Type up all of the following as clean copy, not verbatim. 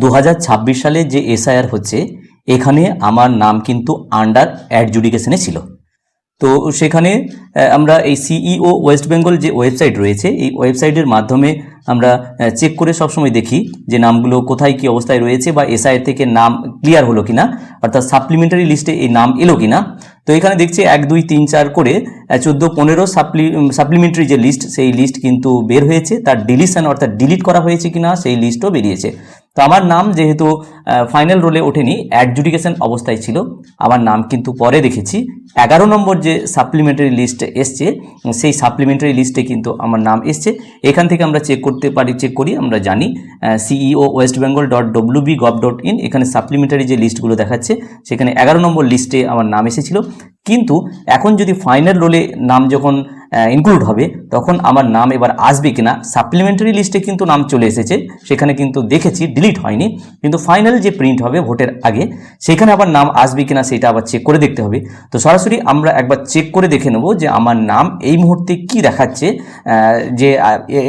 2026 সালে যে এসআইআর হচ্ছে এখানে আমার নাম কিন্তু আন্ডার অ্যাডজুডিকেশনে ছিল। তো সেখানে আমরা এই সিইও ওয়েস্ট বেঙ্গল যে ওয়েবসাইট রয়েছে এই ওয়েবসাইটের মাধ্যমে আমরা চেক করে সবসময় দেখি যে নামগুলো কোথায় কি অবস্থায় রয়েছে বা এসআইআর থেকে নাম ক্লিয়ার হলো কিনা, অর্থাৎ সাপ্লিমেন্টারি লিস্টে এই নাম এলো কিনা। তো এখানে দেখছি 1 2 3 4 করে 14 15 সাপ্লিমেন্টারি যে লিস্ট সেই লিস্ট কিন্তু বের হয়েছে, তার ডিলিশন অর্থাৎ ডিলিট করা হয়েছে কিনা সেই লিস্টও বেরিয়েছে। তো আমার নাম যেহেতু ফাইনাল রোলে ওঠেনি, অ্যাডজুডিকেশন অবস্থায় ছিল, আমার নাম কিন্তু পরে দেখেছি 11 নম্বর যে সাপ্লিমেন্টারি লিস্ট এসছে সেই সাপ্লিমেন্টারি লিস্টে কিন্তু আমার নাম এসছে। এখান থেকে আমরা চেক করতে পারি, চেক করি, আমরা জানি ceo.westbengal.wb.gov.in এখানে সাপ্লিমেন্টারি যে লিস্টগুলো দেখাচ্ছে সেখানে 11 নম্বর লিস্টে আমার নাম এসেছিল। কিন্তু এখন যদি ফাইনাল রোলে নাম যখন ইনক্লুড হবে তখন আমার নাম এবার আসবে কিনা, সাপ্লিমেন্টারি লিস্টে কিন্তু নাম চলে এসেছে, সেখানে কিন্তু দেখেছি ডিলিট হয়নি, কিন্তু ফাইনাল যে প্রিন্ট হবে ভোটের আগে সেখানে আবার নাম আসবে কিনা সেটা আবার চেক করে দেখতে হবে। তো সরাসরি আমরা একবার চেক করে দেখে নেব যে আমার নাম এই মুহূর্তে কি দেখাচ্ছে, যে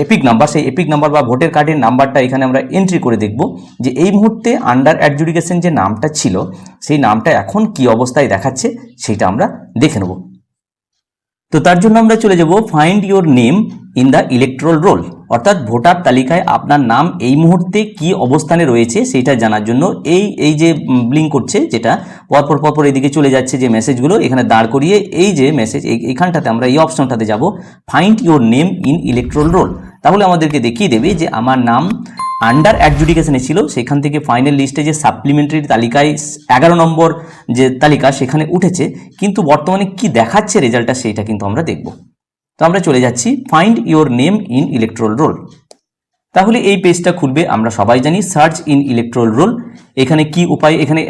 এপিক নাম্বার, সেই এপিক নাম্বার বা ভোটার কার্ডের নাম্বারটা এখানে আমরা এন্ট্রি করে দেখব যে এই মুহূর্তে আন্ডার অ্যাডজুডিকেশন যে নামটা ছিল সেই নামটা এখন কি অবস্থায় দেখাচ্ছে সেটা আমরা দেখে নেব। তো তার জন্য আমরা চলে যাব find your name in the electoral roll, অর্থাৎ ভোটার তালিকায় আপনার নাম এই মুহূর্তে কি অবস্থানে রয়েছে সেটা জানার জন্য এই যে ব্লিঙ্ক করছে, যেটা পরপর এদিকে চলে যাচ্ছে যে মেসেজগুলো, এখানে দাঁড় করিয়ে এই যে মেসেজ এইখানটাতে আমরা এই অপশনটাতে যাব find your name in electoral roll. তাহলে আমাদেরকে দেখিয়ে দেবে যে আমার নাম আন্ডার অ্যাডজুডিকেশনে ছিল, সেখান থেকে ফাইনাল লিস্টে যে সাপ্লিমেন্টারি তালিকায় 11 নম্বর যে তালিকা সেখানে উঠেছে, কিন্তু বর্তমানে কি দেখাচ্ছে রেজাল্টটা সেইটা কিন্তু আমরা দেখব। তো আমরা চলে যাচ্ছি find your name in electoral roll. তাহলে এই পেজটা খুলবে, আমরা সবাই জানি সার্চ ইন ইলেকট্রাল রোল। এখানে কি উপায়, এখানে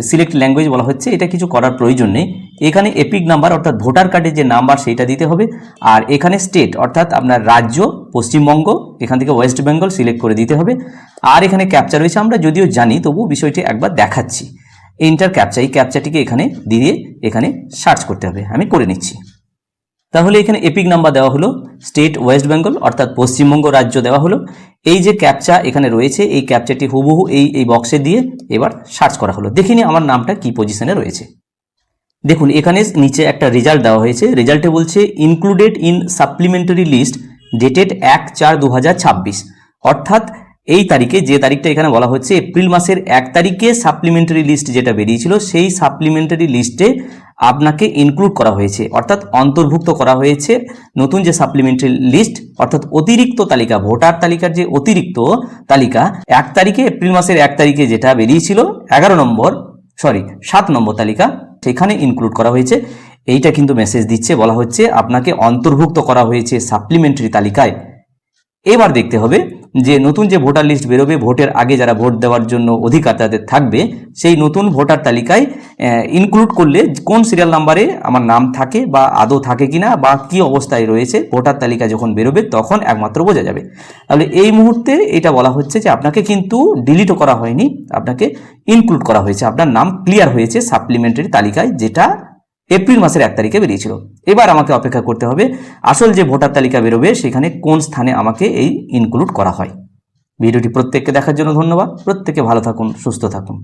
সিলেক্ট ল্যাঙ্গুয়েজ বলা হচ্ছে, এটা কিছু করার প্রয়োজন নেই। এখানে এপিক নাম্বার অর্থাৎ ভোটার কার্ডের যে নাম্বার সেইটা দিতে হবে, আর এখানে স্টেট অর্থাৎ আপনার রাজ্য পশ্চিমবঙ্গ, এখান থেকে ওয়েস্ট বেঙ্গল সিলেক্ট করে দিতে হবে। আর এখানে ক্যাপচা রয়েছে, আমরা যদিও জানি তবু বিষয়টি একবার দেখাচ্ছি। এন্টার ক্যাপচা, এই ক্যাপচাটিকে এখানে দিয়ে এখানে সার্চ করতে হবে, আমি করে নিচ্ছি। তাহলে এখানে এপিক নাম্বার দেওয়া হলো, স্টেট ওয়েস্ট বেঙ্গল অর্থাৎ পশ্চিমবঙ্গ রাজ্য দেওয়া হলো। এই যে ক্যাপচা এখানে রয়েছে এই ক্যাপচাটি হুবহু এই বক্সে দিয়ে এবার সার্চ করা হলো। দেখিনি আমার নামটা কি পজিশনে রয়েছে। দেখুন এখানে নিচে একটা রেজাল্ট দেওয়া হয়েছে, রেজাল্টে বলছে included in supplementary list dated 1/4/2026, অর্থাৎ এই তারিখে, যে তারিখটা এখানে বলা হচ্ছে এপ্রিল মাসের 1 তারিখে সাপ্লিমেন্টারি লিস্ট যেটা বেরিয়েছিল সেই সাপ্লিমেন্টারি লিস্টে আপনাকে ইনক্লুড করা হয়েছে, অর্থাৎ অন্তর্ভুক্ত করা হয়েছে নতুন যে সাপ্লিমেন্টারি লিস্ট, অর্থাৎ অতিরিক্ত তালিকা, ভোটার তালিকার যে অতিরিক্ত তালিকা 1 তারিখে এপ্রিল মাসের 1 তারিখে যেটা বেরিয়েছিল 7 নম্বর তালিকা সেখানে ইনক্লুড করা হয়েছে। এইটা কিন্তু মেসেজ দিচ্ছে, বলা হচ্ছে আপনাকে অন্তর্ভুক্ত করা হয়েছে সাপ্লিমেন্টারি তালিকায়। এবার দেখতে হবে যে নতুন যে ভোটার লিস্ট বেরোবে, ভোটের আগে যারা ভোট দেওয়ার জন্য অধিকার তাদের থাকবে, সেই নতুন ভোটার তালিকায় ইনক্লুড করলে কোন সিরিয়াল নাম্বারে আমার নাম থাকে বা আদৌ থাকে কিনা বা কি অবস্থায় রয়েছে ভোটার তালিকা যখন বেরোবে তখন একমাত্র বোঝা যাবে। তাহলে এই মুহূর্তে এটা বলা হচ্ছে যে আপনাকে কিন্তু ডিলিটও করা হয়নি, আপনাকে ইনক্লুড করা হয়েছে, আপনার নাম ক্লিয়ার হয়েছে সাপ্লিমেন্টারি তালিকায় যেটা এপ্রিল মাসের 1 তারিখে বেরিয়েছিল। এবার আমাকে অপেক্ষা করতে হবে আসল যে ভোটার তালিকা বেরোবে সেখানে কোন স্থানে আমাকে এই ইনক্লুড করা হয়। ভিডিওটি প্রত্যেককে দেখার জন্য ধন্যবাদ। প্রত্যেকে ভালো থাকুন, সুস্থ থাকুন।